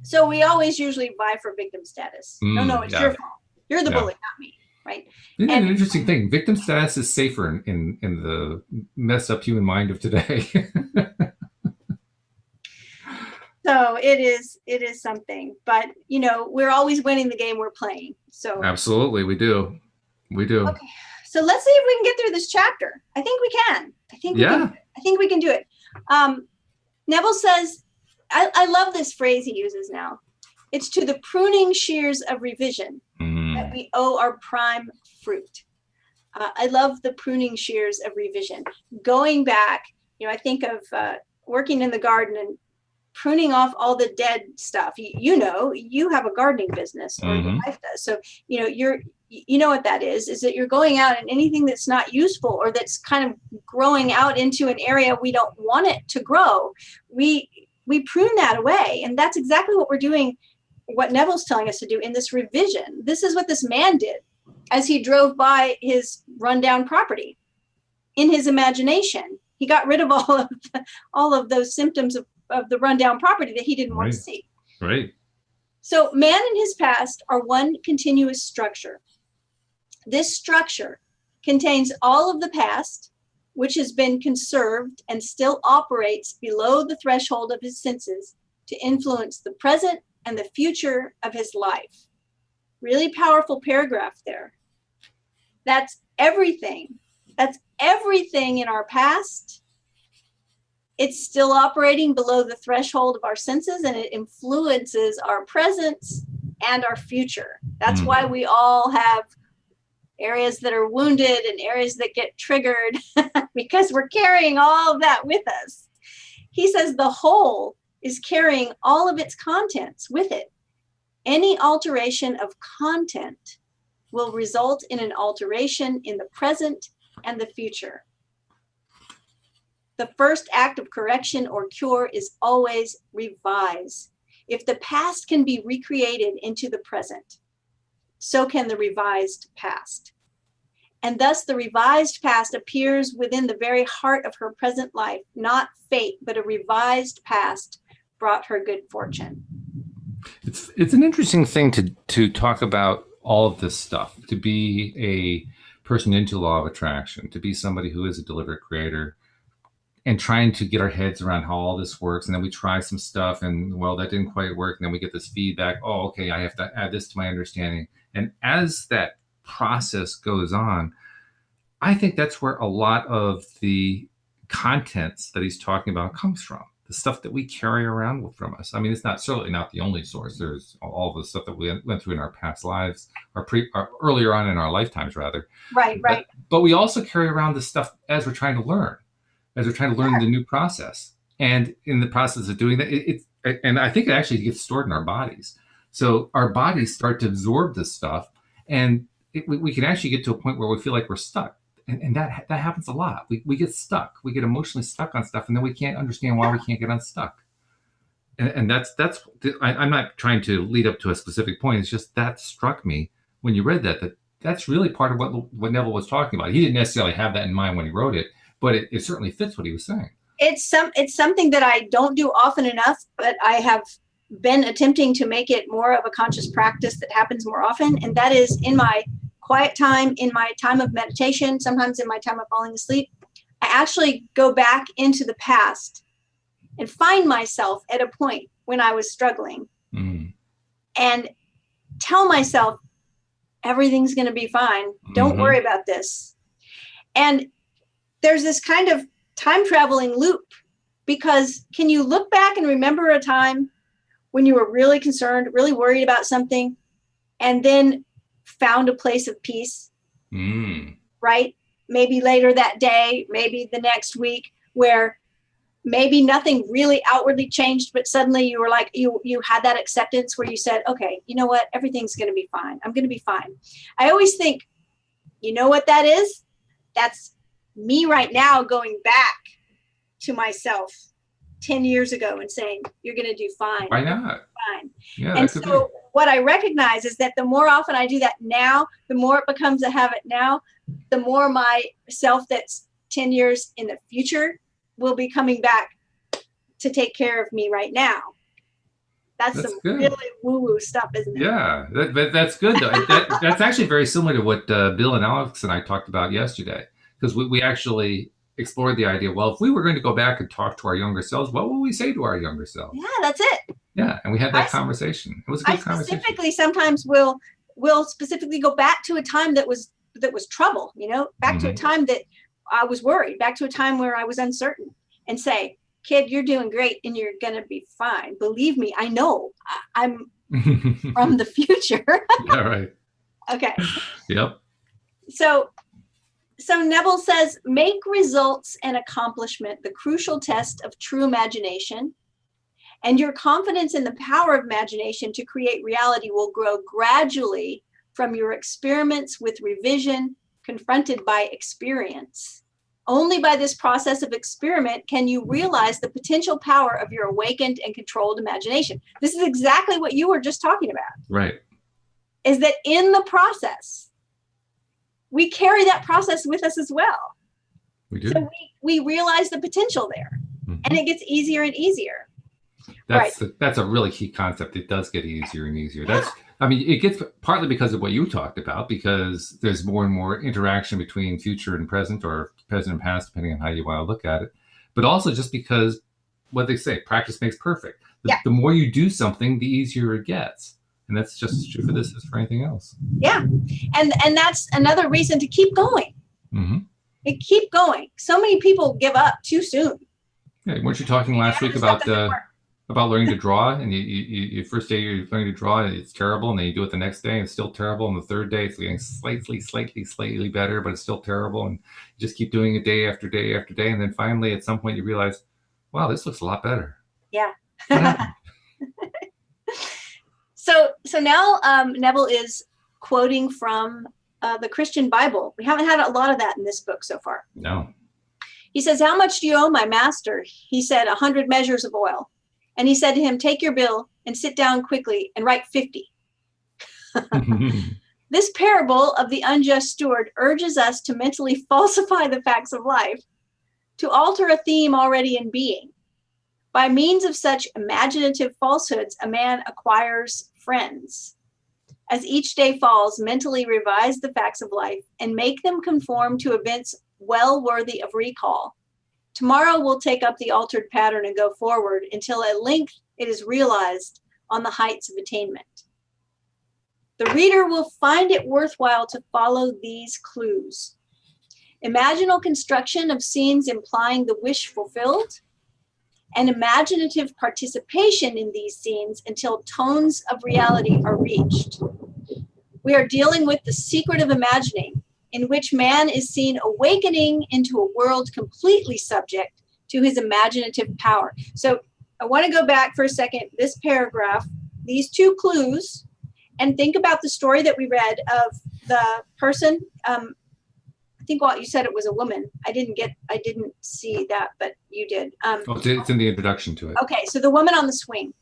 So we always usually vie for victim status. No, it's your fault. You're the bully, not me. Right. Isn't that an interesting thing? Victim status is safer in the messed up human mind of today. So it is something, but we're always winning the game we're playing. So absolutely, we do. Okay, so let's see if we can get through this chapter. I think we can. I think we can do it. Neville says, I love this phrase he uses now. It's to the pruning shears of revision that we owe our prime fruit. I love the pruning shears of revision. Going back, I think of working in the garden and pruning off all the dead stuff. You have a gardening business, or your wife does. So, you know what that is that you're going out, and anything that's not useful or that's kind of growing out into an area we don't want it to grow, we prune that away. And that's exactly what we're doing, what Neville's telling us to do in this revision. This is what this man did as he drove by his rundown property. In his imagination, he got rid of all of those symptoms of the rundown property that he didn't want to see. Right. So man and his past are one continuous structure. This structure contains all of the past, which has been conserved and still operates below the threshold of his senses to influence the present and the future of his life. Really powerful paragraph there. That's everything. That's everything in our past. It's still operating below the threshold of our senses, and it influences our present and our future. That's why we all have areas that are wounded and areas that get triggered, because we're carrying all of that with us. He says the whole is carrying all of its contents with it. Any alteration of content will result in an alteration in the present and the future. The first act of correction or cure is always revise. If the past can be recreated into the present, so can the revised past. And thus the revised past appears within the very heart of her present life. Not fate, but a revised past brought her good fortune. It's an interesting thing to talk about all of this stuff, to be a person into law of attraction, to be somebody who is a deliberate creator, and trying to get our heads around how all this works. And then we try some stuff and, well, that didn't quite work. And then we get this feedback. Oh, okay, I have to add this to my understanding. And as that process goes on, I think that's where a lot of the contents that he's talking about comes from. The stuff that we carry around from us. I mean, it's certainly not the only source. There's all the stuff that we went through in our past lives, or earlier on in our lifetimes, rather. Right. But we also carry around this stuff as we're trying to learn. The new process. And in the process of doing that, and I think it actually gets stored in our bodies. So our bodies start to absorb this stuff, and we can actually get to a point where we feel like we're stuck. And that happens a lot. We get stuck. We get emotionally stuck on stuff, and then we can't understand why we can't get unstuck. And I'm not trying to lead up to a specific point. It's just that struck me when you read that's really part of what Neville was talking about. He didn't necessarily have that in mind when he wrote it, but it certainly fits what he was saying. It's something that I don't do often enough, but I have been attempting to make it more of a conscious practice that happens more often. And that is in my quiet time, in my time of meditation, sometimes in my time of falling asleep, I actually go back into the past and find myself at a point when I was struggling and tell myself, everything's going to be fine. Don't worry about this. And there's this kind of time traveling loop, because can you look back and remember a time when you were really concerned, really worried about something, and then found a place of peace, right? Maybe later that day, maybe the next week, where maybe nothing really outwardly changed, but suddenly you were like, you had that acceptance where you said, okay, you know what? Everything's going to be fine. I'm going to be fine. I always think, you know what that is? That's me right now going back to myself 10 years ago and saying, you're going to do fine. Why not? Fine. Yeah, and so what I recognize is that the more often I do that now, the more it becomes a habit now, the more my self that's 10 years in the future will be coming back to take care of me right now. That's some good, really woo-woo stuff, isn't it? Yeah, that's good, though. That's actually very similar to what Bill and Alex and I talked about yesterday, because we actually explored the idea, well, if we were going to go back and talk to our younger selves, what would we say to our younger selves? Yeah, that's it. Yeah, and we had that conversation. It was a good conversation. Specifically, sometimes we'll specifically go back to a time that was trouble, back to a time that I was worried, back to a time where I was uncertain, and say, kid, you're doing great and you're going to be fine. Believe me, I know. I'm from the future. Yeah, right. Okay. Yep. So Neville says, make results and accomplishment the crucial test of true imagination, and your confidence in the power of imagination to create reality will grow gradually from your experiments with revision, confronted by experience. Only by this process of experiment can you realize the potential power of your awakened and controlled imagination. This is exactly what you were just talking about. Right. Is that in the process, we carry that process with us as well. We do. So we realize the potential there, and it gets easier and easier. That's a really key concept. It does get easier and easier. It gets partly because of what you talked about, because there's more and more interaction between future and present, or present and past, depending on how you want to look at it. But also just because what they say, practice makes perfect. The more you do something, the easier it gets. And that's just as true for this as for anything else. Yeah. And that's another reason to keep going. And keep going. So many people give up too soon. Yeah, weren't you talking last week about learning to draw? And you first day you're learning to draw, and it's terrible, and then you do it the next day and it's still terrible, and the third day it's getting slightly better, but it's still terrible, and you just keep doing it day after day after day, and then finally at some point you realize, wow, this looks a lot better. Yeah. So now Neville is quoting from the Christian Bible. We haven't had a lot of that in this book so far. No. He says, how much do you owe my master? He said, 100 measures of oil. And he said to him, take your bill and sit down quickly and write 50. This parable of the unjust steward urges us to mentally falsify the facts of life, to alter a theme already in being. By means of such imaginative falsehoods, a man acquires friends. As each day falls, mentally revise the facts of life and make them conform to events well worthy of recall. Tomorrow we'll take up the altered pattern and go forward until at length it is realized on the heights of attainment. The reader will find it worthwhile to follow these clues. Imaginal construction of scenes implying the wish fulfilled, and imaginative participation in these scenes until tones of reality are reached. We are dealing with the secret of imagining, in which man is seen awakening into a world completely subject to his imaginative power. So I want to go back for a second, this paragraph, these two clues, and think about the story that we read of the person. I think, Walt, you said it was a woman. I didn't see that, but you did. It's in the introduction to it. Okay, so the woman on the swing.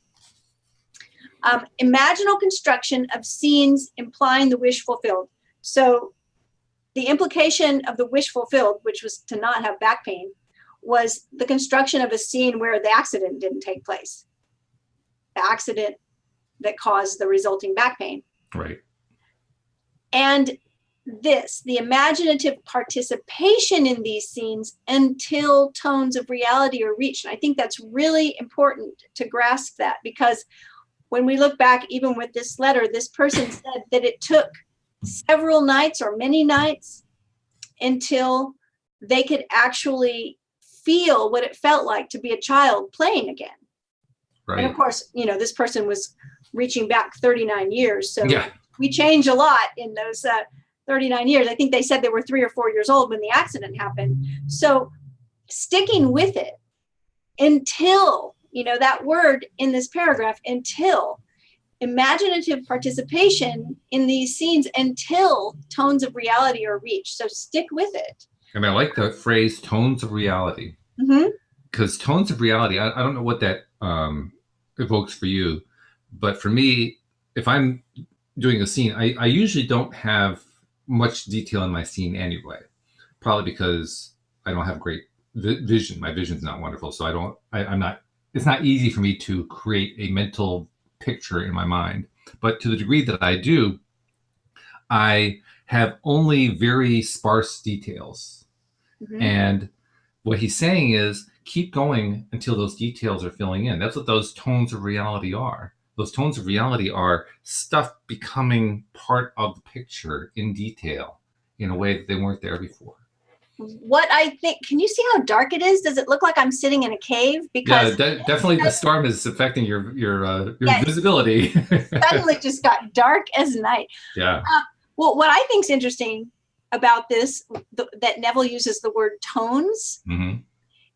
Imaginal construction of scenes implying the wish fulfilled. So the implication of the wish fulfilled, which was to not have back pain, was the construction of a scene where the accident didn't take place. The accident that caused the resulting back pain. Right. And the imaginative participation in these scenes until tones of reality are reached. And I think that's really important to grasp that, because when we look back, even with this letter, this person said that it took several nights or many nights until they could actually feel what it felt like to be a child playing again. Right. And of course, this person was reaching back 39 years. So we change a lot in those 39 years. I think they said they were 3 or 4 years old when the accident happened. So sticking with it until, that word in this paragraph, until imaginative participation in these scenes until tones of reality are reached. So stick with it. And I like the phrase tones of reality, because tones of reality, I don't know what that evokes for you, but for me, if I'm doing a scene, I usually don't have much detail in my scene anyway, probably because I don't have great vision. My vision's not wonderful. So it's not easy for me to create a mental picture in my mind. But to the degree that I do, I have only very sparse details. And what he's saying is keep going until those details are filling in. That's what those tones of reality are. Those tones of reality are stuff becoming part of the picture in detail in a way that they weren't there before. what I think, can you see how dark it is? Does it look like I'm sitting in a cave? Because definitely the storm is affecting your visibility. Suddenly just got dark as night. Yeah. Well, what I think is interesting about this, that Neville uses the word tones,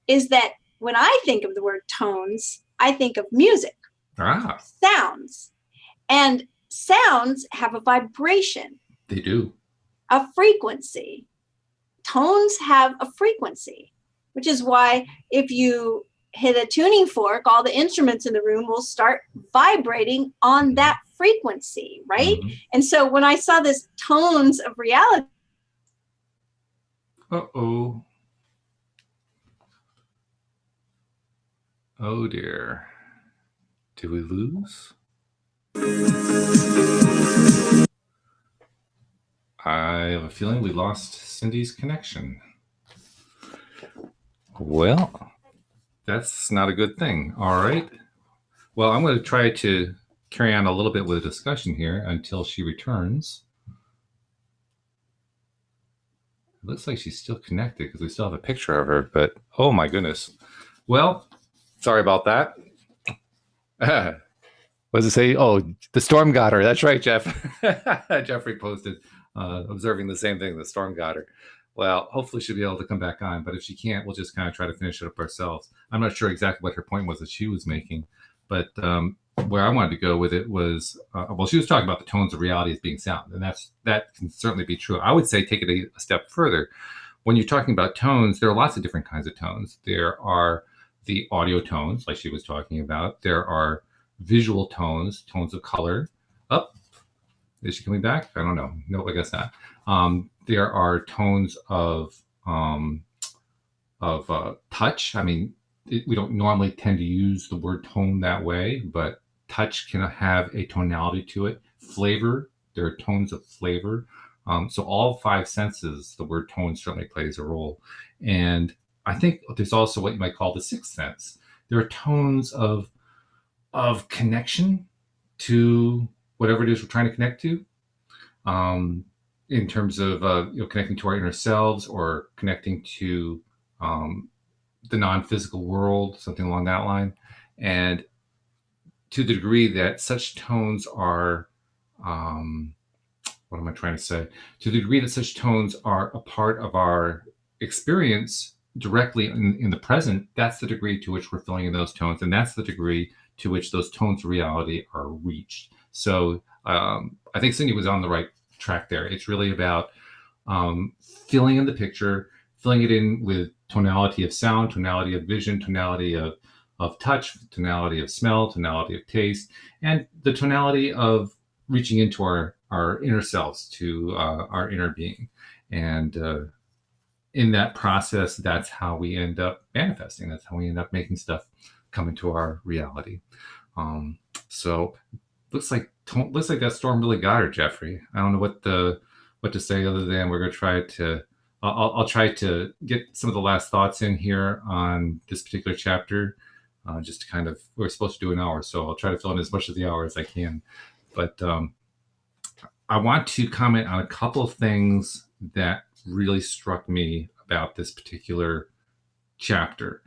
is that when I think of the word tones, I think of music, sounds, and sounds have a vibration. They do. A frequency. Tones have a frequency, which is why if you hit a tuning fork, all the instruments in the room will start vibrating on that frequency, right? And so when I saw this tones of reality. Uh-oh. Oh dear. Did we lose? I have a feeling we lost Cindie's connection. Well, that's not a good thing. All right. Well, I'm going to try to carry on a little bit with the discussion here until she returns. It looks like she's still connected because we still have a picture of her, but oh my goodness. Well, sorry about that. What does it say? Oh, the storm got her. That's right, Jeff. Jeffrey posted observing the same thing. The storm got her. Well, hopefully she'll be able to come back on, but if she can't, we'll just kind of try to finish it up ourselves. I'm not sure exactly what her point was that she was making, but where I wanted to go with it was, well, she was talking about the tones of reality as being sound, and that can certainly be true. I would say take it a step further. When you're talking about tones, there are lots of different kinds of tones. There are the audio tones, like she was talking about. There are visual tones, tones of color. Is she coming back? I don't know. No, I guess not. There are tones of touch. I mean, we don't normally tend to use the word tone that way, but touch can have a tonality to it. Flavor, there are tones of flavor. So all five senses, the word tone certainly plays a role. And I think there's also what you might call the sixth sense. There are tones of connection to whatever it is we're trying to connect to, in terms of connecting to our inner selves or connecting to the non-physical world, something along that line. And to the degree that such tones are, what am I trying to say? To the degree that such tones are a part of our experience directly in the present, that's the degree to which we're filling in those tones. And that's the degree to which those tones of reality are reached. So I think Cindie was on the right track there. It's really about filling in the picture, filling it in with tonality of sound, tonality of vision, tonality of touch, tonality of smell, tonality of taste, and the tonality of reaching into our inner selves, to our inner being. And in that process, that's how we end up manifesting. That's how we end up making stuff come into our reality. So looks like that storm really got her, Jeffrey. I don't know what to say other than we're going to try to. I'll try to get some of the last thoughts in here on this particular chapter. Just to kind of, we're supposed to do an hour, so I'll try to fill in as much of the hour as I can. But I want to comment on a couple of things that really struck me about this particular chapter.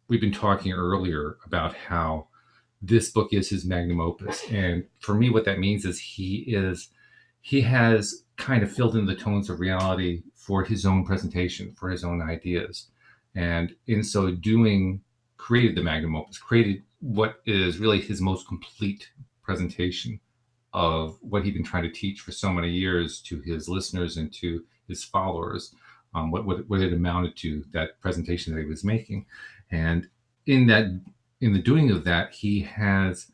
We've been talking earlier about how this book is his magnum opus. And for me, what that means is he has kind of filled in the tones of reality for his own presentation, for his own ideas. And in so doing, created the magnum opus, created what is really his most complete presentation of what he'd been trying to teach for so many years to his listeners and to his followers, what it amounted to, that presentation that he was making. And in the doing of that, he's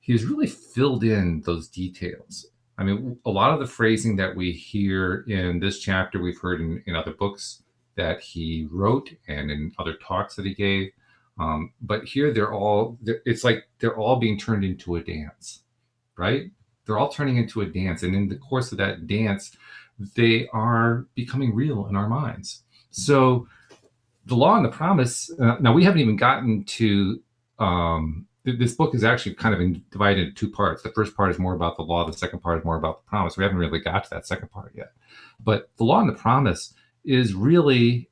really filled in those details. I mean, a lot of the phrasing that we hear in this chapter, we've heard in other books that he wrote and in other talks that he gave. But here it's like they're all being turned into a dance, right? They're all turning into a dance. And in the course of that dance, they are becoming real in our minds. So the law and the promise, now we haven't even gotten to, this book is actually kind of divided into two parts. The first part is more about the law. The second part is more about the promise. We haven't really got to that second part yet. But the law and the promise is really,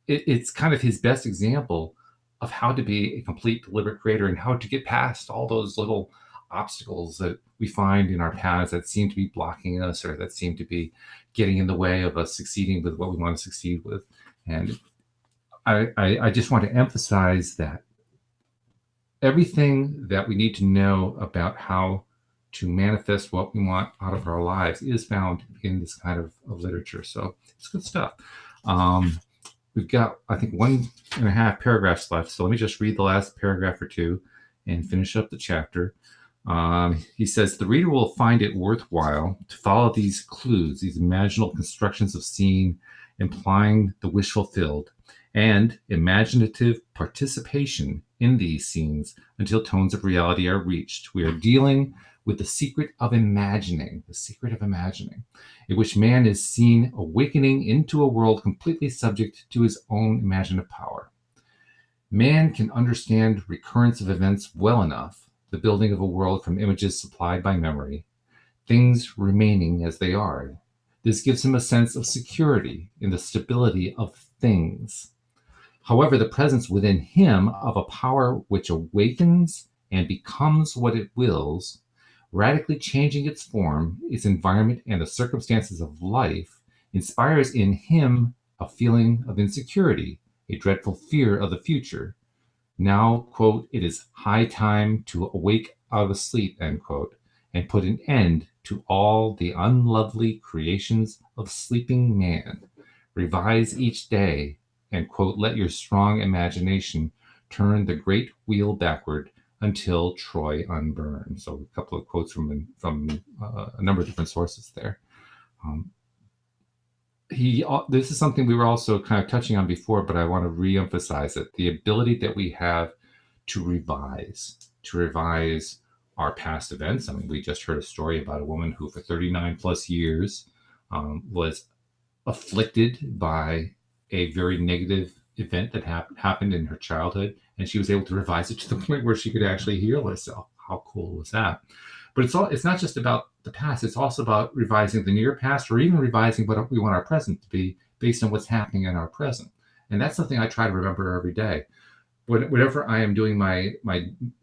it's kind of his best example of how to be a complete deliberate creator and how to get past all those little obstacles that we find in our paths that seem to be blocking us or that seem to be getting in the way of us succeeding with what we want to succeed with. And I just want to emphasize that everything that we need to know about how to manifest what we want out of our lives is found in this kind of literature. So it's good stuff. We've got, I think, 1.5 paragraphs left. So let me just read the last paragraph or two and finish up the chapter. He says, the reader will find it worthwhile to follow these clues, these imaginal constructions of scene, implying the wish fulfilled, and imaginative participation in these scenes until tones of reality are reached. We are dealing with the secret of imagining, in which man is seen awakening into a world completely subject to his own imaginative power. Man can understand recurrence of events well enough, the building of a world from images supplied by memory, things remaining as they are. This gives him a sense of security in the stability of things. However, the presence within him of a power which awakens and becomes what it wills, radically changing its form, its environment, and the circumstances of life, inspires in him a feeling of insecurity, a dreadful fear of the future. Now, quote, it is high time to awake out of sleep, end quote, and put an end to all the unlovely creations of sleeping man. Revise each day, and, quote, let your strong imagination turn the great wheel backward until Troy unburned. So a couple of quotes from a number of different sources there. This is something we were also kind of touching on before, but I want to reemphasize it. The ability that we have to revise our past events. I mean, we just heard a story about a woman who for 39 plus years was afflicted by a very negative event that happened in her childhood, and she was able to revise it to the point where she could actually heal herself. How cool was that? But it's not just about the past. It's also about revising the near past, or even revising what we want our present to be based on what's happening in our present. And that's something I try to remember every day. Whenever I am doing my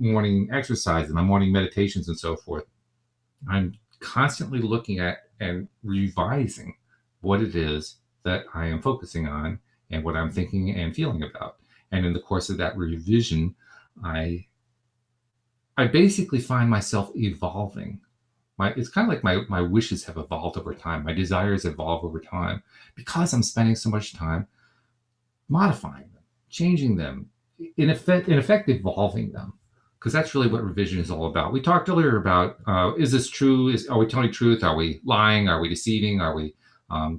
morning exercises, my morning meditations and so forth, I'm constantly looking at and revising what it is that I am focusing on and what I'm thinking and feeling about. And in the course of that revision, I basically find myself evolving. It's kind of like my wishes have evolved over time. My desires evolve over time because I'm spending so much time modifying them, changing them, in effect evolving them. Because that's really what revision is all about. We talked earlier about, is this true? Are we telling truth? Are we lying? Are we deceiving? Are we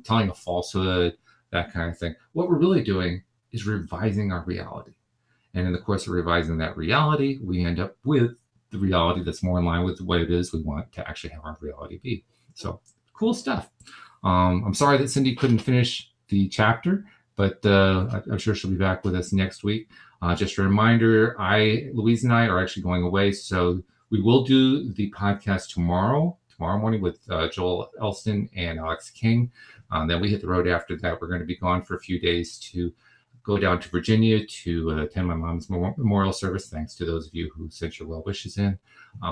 telling a falsehood? That kind of thing. What we're really doing is revising our reality. And in the course of revising that reality, we end up with the reality that's more in line with what it is we want to actually have our reality be. So cool stuff. I'm sorry that Cindie couldn't finish the chapter, but I'm sure she'll be back with us next week. Just a reminder, Louise and I are actually going away. So we will do the podcast tomorrow morning with Joel Elston and Alex King. Then we hit the road after that. We're going to be gone for a few days to go down to Virginia to attend my mom's memorial service. Thanks to those of you who sent your well wishes in.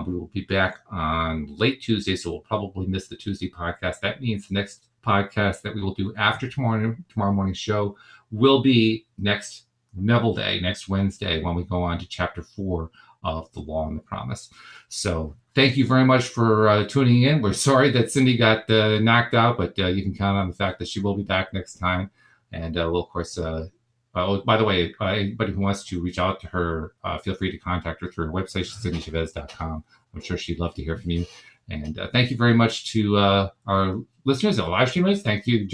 We will be back on late Tuesday, so we'll probably miss the Tuesday podcast. That means the next podcast that we will do after tomorrow morning's show will be next Neville Day, next Wednesday, when we go on to chapter 4 of The Law and the Promise. So thank you very much for tuning in. We're sorry that Cindie got knocked out, but you can count on the fact that she will be back next time. And we'll, of course, by the way, anybody who wants to reach out to her, feel free to contact her through her website, CindieChavez.com. I'm sure she'd love to hear from you. And thank you very much to our listeners and live streamers. Thank you,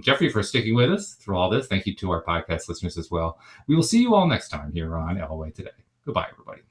Jeffrey, for sticking with us through all this. Thank you to our podcast listeners as well. We will see you all next time here on LOA Today. Goodbye, everybody.